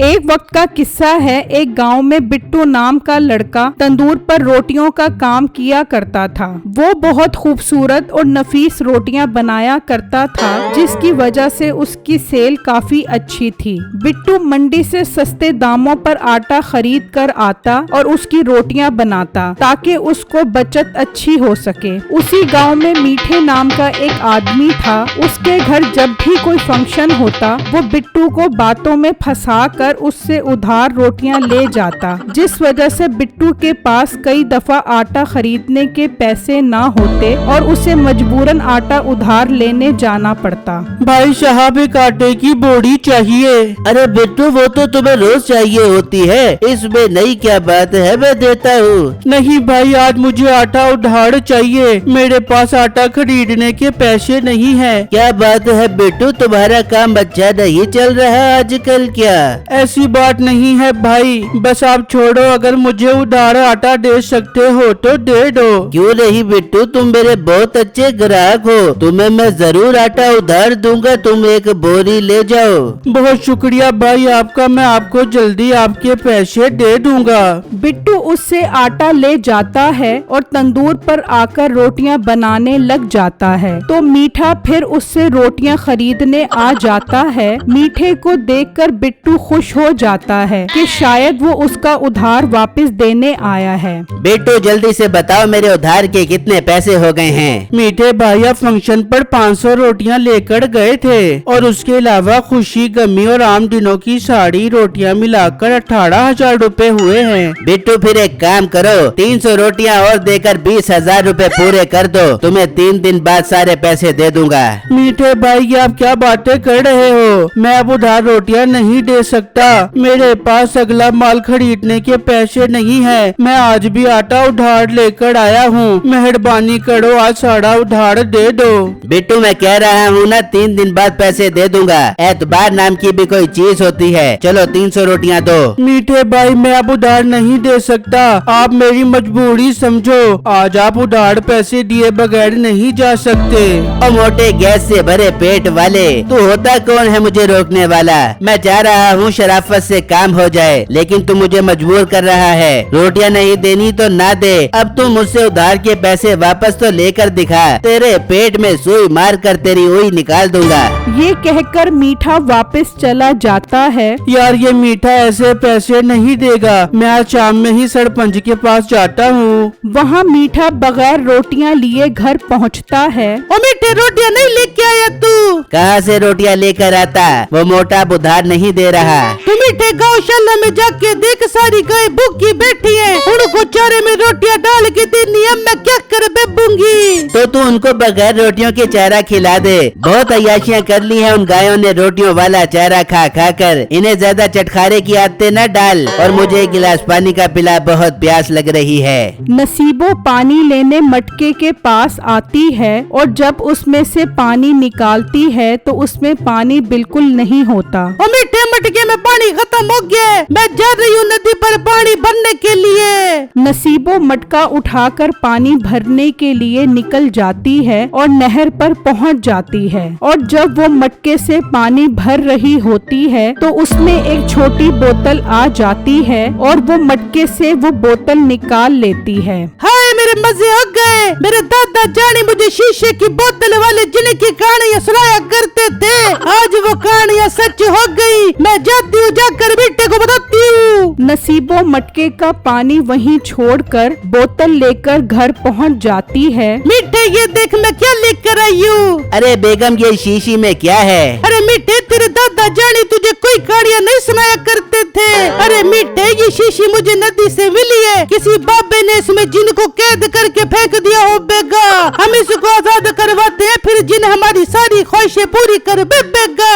एक वक्त का किस्सा है। एक गांव में बिट्टू नाम का लड़का तंदूर पर रोटियों का काम किया करता था। वो बहुत खूबसूरत और नफीस रोटियां बनाया करता था, जिसकी वजह से उसकी सेल काफी अच्छी थी। बिट्टू मंडी से सस्ते दामों पर आटा खरीद कर आता और उसकी रोटियां बनाता ताकि उसको बचत अच्छी हो सके। उसी गांव में मीठे नाम का एक आदमी था। उसके घर जब भी कोई फंक्शन होता वो बिट्टू को बातों में फंसा कर उससे उधार रोटियां ले जाता, जिस वजह से बिट्टू के पास कई दफा आटा खरीदने के पैसे ना होते और उसे मजबूरन आटा उधार लेने जाना पड़ता। भाई साहब एक आटे की बोरी चाहिए। अरे बिट्टू वो तो तुम्हें रोज चाहिए होती है, इसमें नई क्या बात है, मैं देता हूँ। नहीं भाई आज मुझे आटा उधार चाहिए, मेरे पास आटा खरीदने के पैसे नहीं है। क्या बात है बिट्टू, तुम्हारा काम अच्छा नहीं चल रहा आजकल क्या? ऐसी बात नहीं है भाई, बस आप छोड़ो, अगर मुझे उधार आटा दे सकते हो तो दे दो। क्यों नहीं बिट्टू, तुम मेरे बहुत अच्छे ग्राहक हो, तुम्हें मैं जरूर आटा उधार दूंगा, तुम एक बोरी ले जाओ। बहुत शुक्रिया भाई आपका, मैं आपको जल्दी आपके पैसे दे दूंगा। बिट्टू उससे आटा ले जाता है और तंदूर पर आकर रोटियां बनाने लग जाता है। तो मीठा फिर उससे रोटियां खरीदने आ जाता है। मीठे को देखकर बिट्टू खुश हो जाता है कि शायद वो उसका उधार वापस देने आया है। बिट्टू जल्दी से बताओ मेरे उधार के कितने पैसे हो गए हैं? मीठे भैया फंक्शन पर 500 रोटियां लेकर गए थे और उसके अलावा खुशी गमी और आम दिनों की सारी रोटियां मिलाकर 18,000 रुपए हुए हैं। बिट्टू फिर एक काम करो, 300 रोटियां और देकर 20,000 रुपए पूरे कर दो, तुम्हें 3 दिन बाद सारे पैसे दे दूंगा। मीठे भाई आप क्या बातें कर रहे हो, मैं अब उधार रोटियां नहीं दे सकता, मेरे पास अगला माल खरीदने के पैसे नहीं है। मैं आज भी आटा उधार लेकर आया हूँ, मेहरबानी करो आज सारा उधार दे दो। बिट्टू मैं कह रहा हूँ ना 3 दिन बाद पैसे दे दूंगा, एतबार नाम की भी कोई चीज होती है। चलो 300 रोटियां दो। मीठे भाई मैं अब उधार नहीं दे सकता, आप मेरी मजबूरी समझो, आज आप उधार पैसे दिए बगैर नहीं जा सकते। और मोटे गैस से भरे पेट वाले, तू होता कौन है मुझे रोकने वाला? मैं चाह रहा हूँ शराफत से काम हो जाए, लेकिन तू मुझे मजबूर कर रहा है। रोटियां नहीं देनी तो ना दे, अब तू मुझसे उधार के पैसे वापस तो लेकर दिखा, तेरे पेट में सुई मार कर तेरी उई निकाल दूंगा। ये कहकर मीठा वापस चला जाता है। यार ये मीठा ऐसे पैसे नहीं देगा, मैं आज शाम में ही सरपंच के पास जाता हूँ। वहाँ मीठा बगैर रोटियां लिए घर पहुँचता है। ओ मीठे रोटियां नहीं लेके आया तू? कहाँ से रोटियां लेकर आता, वो मोटा उधार नहीं दे रहा। तू मीठे गौशाला में जाके देख, सारी गाय भूखी बैठी है, उनको चारे में रोटियां डाल के देनी है, मैं क्या कर बेबूंगी? तो तू उनको बगैर रोटियों के चारा खिला दे। बहुत अय्याशियां कर ली है उन गायों ने रोटियों वाला चारा खा खा कर, इन्हें ज्यादा चटखारे की आदतें न डाल, और मुझे एक गिलास पानी का पिला, बहुत प्यास लग रही है। नसीबो पानी लेने मटके के पास आती है और जब उसमें से पानी निकालती है तो उसमें पानी बिल्कुल नहीं होता। मीठे मटके में पानी खत्म हो गया, मैं जा रही हूँ नदी पर पानी भरने के लिए। नसीबो मटका उठाकर पानी भरने के लिए निकल जाती है और नहर पर पहुँच जाती है। और जब वो मटके से पानी भर रही होती है तो उसमें एक छोटी बोतल आ जाती है और वो मटके से वो बोतल निकाल लेती है। हाय मेरे मजे हो गए, मेरे दादा जानी मुझे शीशे की बोतल वाले जिनकी कहानियाँ सुनाया करते थे, आज वो कहानियाँ सच हो गई। मैं जाती हूँ, जाकर बेटे को बताती हूँ। नसीबो मटके का पानी वहीं छोड़कर बोतल लेकर घर पहुँच जाती है। मीठे ये देख मैं क्या लेकर आई हूँ। अरे बेगम ये शीशी में क्या है? अरे मीठे तेरे दादा जानी तुझे कोई कहानियाँ नहीं सुनाया करते थे। अरे मीठे ये शीशी मुझे नदी से मिली है, किसी बाबे ने इसमें जिन को कैद करके फेंक दिया हो बेगा, हम इसको आजाद करवाते हैं, फिर जिन हमारी सारी ख्वाहिशें पूरी कर बेगा।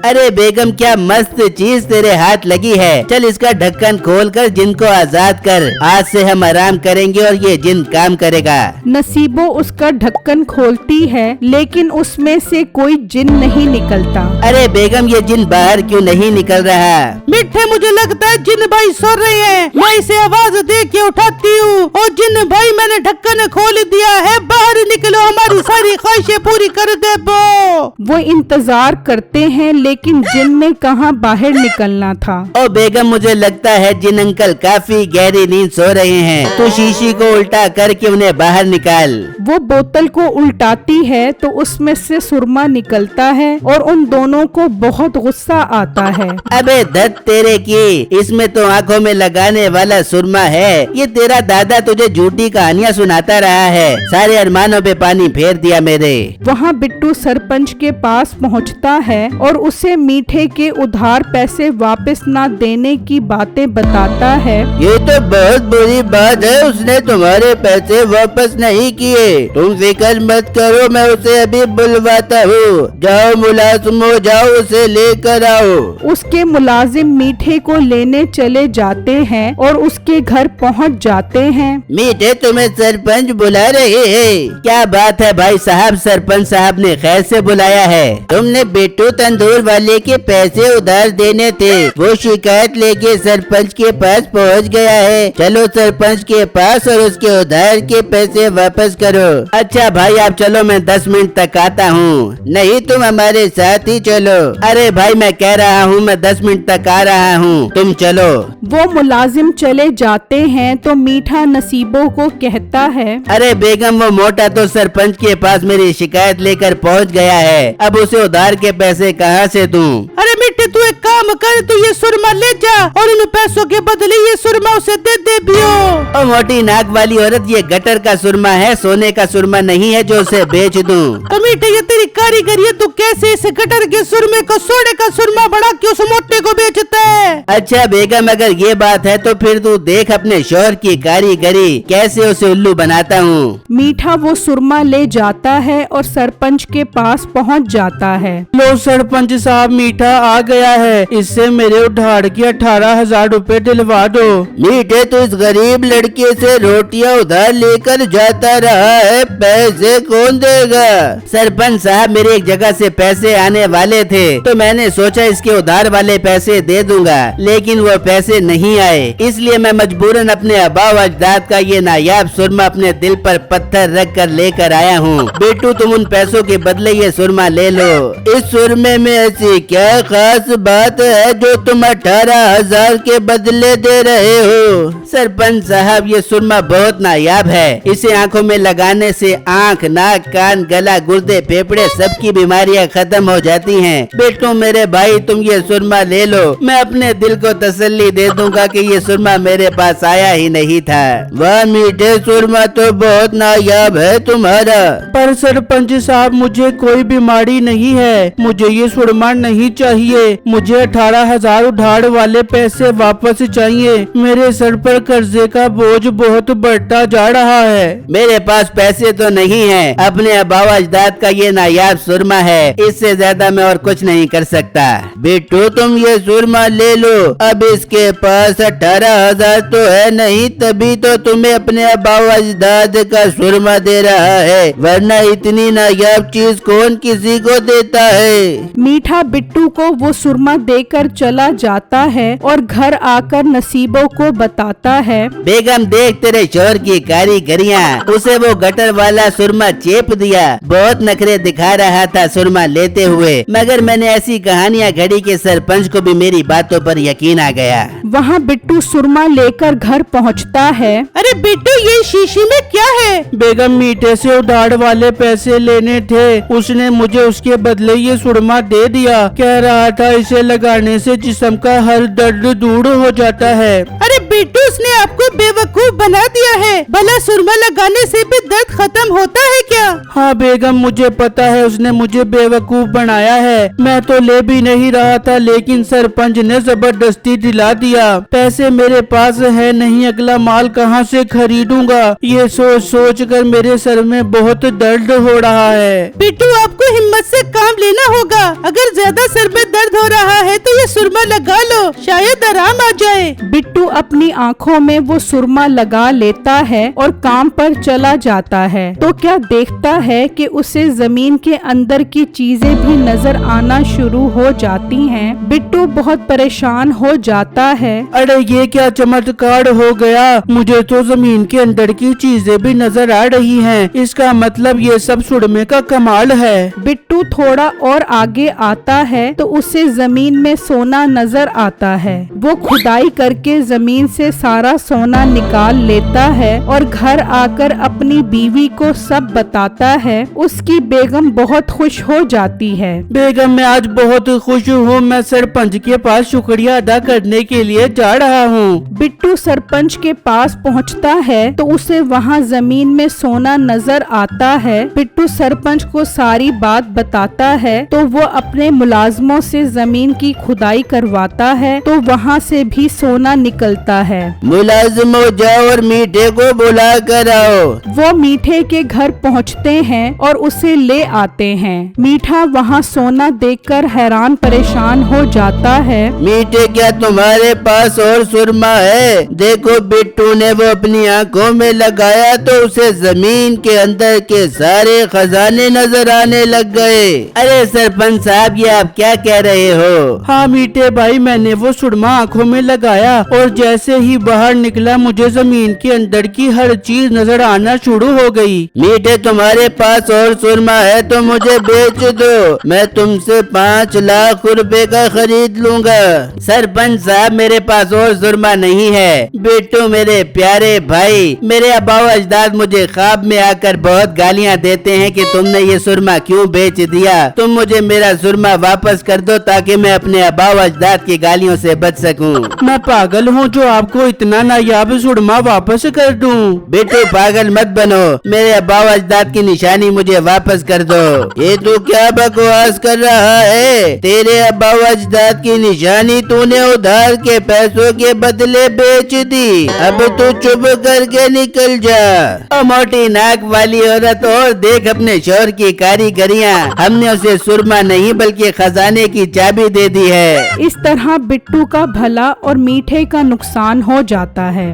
अरे बेगम क्या मस्त चीज तेरे हाथ लगी है, चल इसका ढक्कन खोल कर जिन को आजाद कर, आज से हम आराम करेंगे और ये जिन काम करेगा। नसीबो उसका ढक्कन खोलती है लेकिन उसमें से कोई जिन नहीं निकलता। अरे बेगम ये जिन बाहर क्यों नहीं निकल रहा? मीठे मुझे लगता है जिन भाई सो रहे हैं, मैं इसे आवाज दे के उठाती हूँ। और जिन भाई मैंने ढक्कन खोल दिया है, बाहर निकलो, हमारी सारी ख्वाहिशें पूरी कर दे। वो इंतजार करते हैं लेकिन लेकिन जिन ने कहाँ बाहर निकलना था। ओ बेगम, मुझे लगता है जिन अंकल काफी गहरी नींद सो रहे हैं। तो शीशी को उल्टा करके उन्हें बाहर निकाल। वो बोतल को उल्टाती है तो उसमें से सुरमा निकलता है और उन दोनों को बहुत गुस्सा आता है। अबे दत्त तेरे की, इसमें तो आंखों में लगाने वाला सुरमा है। ये तेरा दादा तुझे झूठी कहानियाँ सुनाता रहा है। सारे अरमानों पे पानी फेर दिया मेरे। वहाँ बिट्टू सरपंच के पास पहुँचता है और उसे मीठे के उधार पैसे वापस ना देने की बातें बताता है। ये तो बहुत बुरी बात है, उसने तुम्हारे पैसे वापस नहीं किए। तुम फिक्र मत करो, मैं उसे अभी बुलवाता हूँ। जाओ मुलाजिम हो, जाओ उसे लेकर आओ। उसके मुलाजिम मीठे को लेने चले जाते हैं और उसके घर पहुँच जाते हैं। मीठे, तुम्हें सरपंच बुला रहे हैं। क्या बात है भाई साहब, सरपंच साहब ने खैर से बुलाया है। तुमने बिट्टू तंदूर वाले के पैसे उधार देने थे, वो शिकायत लेके सरपंच के पास पहुंच गया है। चलो सरपंच के पास और उसके उधार के पैसे वापस करो। अच्छा भाई आप चलो, मैं 10 मिनट तक आता हूँ। नहीं तुम हमारे साथ ही चलो। अरे भाई मैं कह रहा हूँ मैं 10 मिनट तक आ रहा हूँ, तुम चलो। वो मुलाजिम चले जाते हैं तो मीठा नसीबों को कहता है, अरे बेगम, वो मोटा तो सरपंच के पास मेरी शिकायत लेकर पहुँच गया है। अब उसे उधार के पैसे कहाँ से दूं? अरे मिट्टी, तू एक काम कर, तू ये सुरमा ले जा और उन पैसों के बदले ये सुरमा उसे दे दे पियो। ओ मोटी नाक वाली औरत, ये गटर का सुरमा है, सोने का सुरमा नहीं है जो उसे बेच दूं। तो मीठे, ये तेरी कारीगरी है, तू कैसे इस गटर के सुरमे को सोने का सुरमा बड़ा के उस मोटे को बेचता है? अच्छा बेगम, अगर ये बात है तो फिर तू देख अपने शोहर की कारीगरी, कैसे उसे उल्लू बनाता हूँ। मीठा वो सुरमा ले जाता है और सरपंच के पास पहुंच जाता है। लो सरपंच साहब, मीठा आ गया है, इससे मेरे उधार के 18,000 रुपए दिलवा दो। मीठे, तो इस गरीब लड़के से रोटियां उधार लेकर जाता रहा है, पैसे कौन देगा? सरपंच साहब, मेरे एक जगह से पैसे आने वाले थे तो मैंने सोचा इसके उधार वाले पैसे दे दूंगा, लेकिन वो पैसे नहीं आए, इसलिए मैं मजबूरन अपने आबा व अजदाद का ये नायाब सुरमा अपने दिल पर पत्थर रख कर लेकर आया हूँ। बेटू, तुम उन पैसों के बदले ये सुरमा ले लो। इस सुरमे में ऐसी क्या खास बात है जो तुम 18,000 के बदले दे रहे हो? सरपंच साहब, ये सुरमा बहुत नायाब है। इसे आंखों में लगाने से आंख, नाक, कान, गला, गुर्दे, फेफड़े सबकी बीमारियां खत्म हो जाती हैं। बेटू मेरे भाई, तुम ये सुरमा ले लो, मैं अपने दिल को तसल्ली दे दूंगा कि ये सुरमा मेरे पास आया ही नहीं था। वाह मीठे, सुरमा तो बहुत नायाब है तुम्हारा। पर सरपंच साहब, मुझे कोई बीमारी नहीं है, मुझे ये सुरमा नहीं चाहिए। मुझे 18,000 उधार वाले पैसे वापस चाहिए। मेरे सर पर कर्जे का बोझ बहुत बढ़ता जा रहा है। मेरे पास पैसे तो नहीं हैं, अपने आबा व अजदाद का ये नायाब सुरमा है, इससे ज्यादा मैं और कुछ नहीं कर सकता। बेटू, तुम ये सुरमा ले लो। अब इसके पास 18,000 तो है नहीं, तभी तो तुम्हें अपने आबा व अजदाद का सुरमा दे रहा है, वरना इतनी नायाब चीज कौन किसी को देता है। मीठा बिट्टू को वो सुरमा देकर चला जाता है और घर आकर नसीबों को बताता है। बेगम देख, तेरे शोहर की कारीगरियाँ, उसे वो गटर वाला सुरमा चेप दिया। बहुत नखरे दिखा रहा था सुरमा लेते हुए, मगर मैंने ऐसी कहानियाँ घड़ी के सरपंच को भी मेरी बातों पर यकीन आ गया। वहाँ बिट्टू सुरमा लेकर घर पहुँचता है। अरे बिट्टू, ये शीशी में क्या है? बेगम, मीठे से उधार वाले पैसे लेने थे, उसने मुझे उसके बदले ये सुरमा दे दिया। कह रहा था इसे लगाने से जिस्म का हर दर्द दूर हो जाता है। अरे बिट्टू, उसने आपको बेवकूफ बना दिया है। भला सुरमा लगाने से भी दर्द खत्म होता है क्या? हाँ बेगम, मुझे पता है उसने मुझे बेवकूफ बनाया है। मैं तो ले भी नहीं रहा था, लेकिन सरपंच ने जबरदस्ती दिला दिया। पैसे मेरे पास है नहीं, अगला माल कहाँ से खरीदूंगा? ये सोच सोच कर मेरे सर में बहुत दर्द हो रहा है। बिट्टू, आपको हिम्मत से काम लेना होगा। अगर ज्यादा सर में दर्द हो रहा है तो ये सुरमा लगा लो, शायद आराम आ जाए। बिट्टू अपनी आंखों में वो सुरमा लगा लेता है और काम पर चला जाता है। तो क्या देखता है कि उसे जमीन के अंदर की चीजें भी नजर आना शुरू हो जाती हैं। बिट्टू बहुत परेशान हो जाता है। अरे ये क्या चमत्कार हो गया, मुझे तो जमीन के अंदर की चीजें भी नजर आ रही हैं। इसका मतलब ये सब सुरमे का कमाल है। बिट्टू थोड़ा और आगे आता है तो उसे जमीन में सोना नजर आता है। वो खुदाई करके जमीन से सारा सोना निकाल लेता है और घर आकर अपनी बीवी को सब बताता है। उसकी बेगम बहुत खुश हो जाती है। बेगम मैं आज बहुत खुश हूँ, मैं सरपंच के पास शुक्रिया अदा करने के लिए जा रहा हूँ। बिट्टू सरपंच के पास पहुँचता है तो उसे वहाँ जमीन में सोना नजर आता है। बिट्टू सरपंच को सारी बात बताता है तो वो अपने मुलाजमों से जमीन की खुदाई करवाता है तो वहाँ से भी सोना निकलता है। मुलाजिमो जाओ और मीठे को बुला कर आओ। वो मीठे के घर पहुँचते हैं और उसे ले आते हैं। मीठा वहाँ सोना देखकर हैरान परेशान हो जाता है। मीठे क्या तुम्हारे पास और सुरमा है? देखो बिट्टू ने वो अपनी आंखों में लगाया तो उसे जमीन के अंदर के सारे खजाने नजर आने लग गए। अरे सरपंच साहब ये आप क्या कह रहे हो? हाँ मीठे भाई, मैंने वो सुरमा आँखों में लगाया और जैसे ही बाहर निकला मुझे जमीन के अंदर की हर चीज नजर आना शुरू हो गई। मीठे तुम्हारे पास और सुरमा है तो मुझे बेच दो, मैं तुमसे 5 लाख रुपए का खरीद लूंगा। सरपंच साहब मेरे पास और सुरमा नहीं है। बिट्टू मेरे प्यारे भाई, मेरे अब्बा अजदाद मुझे ख्वाब में आकर बहुत गालियां देते हैं कि तुमने ये सुरमा क्यों बेच दिया। तुम मुझे मेरा सुरमा वापस कर दो ताकि मैं अपने अब्बा अजदाद की गालियों से बच सकूं। मैं पागल हूँ जो आपको इतना नायाब सुरमा वापस कर दूं। बिट्टू पागल मत बनो, मेरे अब्बा अजदाद की निशानी मुझे वापस कर दो। ये तू क्या बकवास कर रहा है? तेरे अब्बा अजदाद की निशानी तूने उधार के पैसों के बदले बेच दी। अब तू चुप करके निकल जा। मोटी नाक वाली औरत, और देख अपने शोहर की कारीगरियाँ। हमने उसे सुरमा नहीं बल्कि खजाने की चाबी दे दी है। इस तरह बिट्टू का भला और मीठे का नुकसान हो जाता है।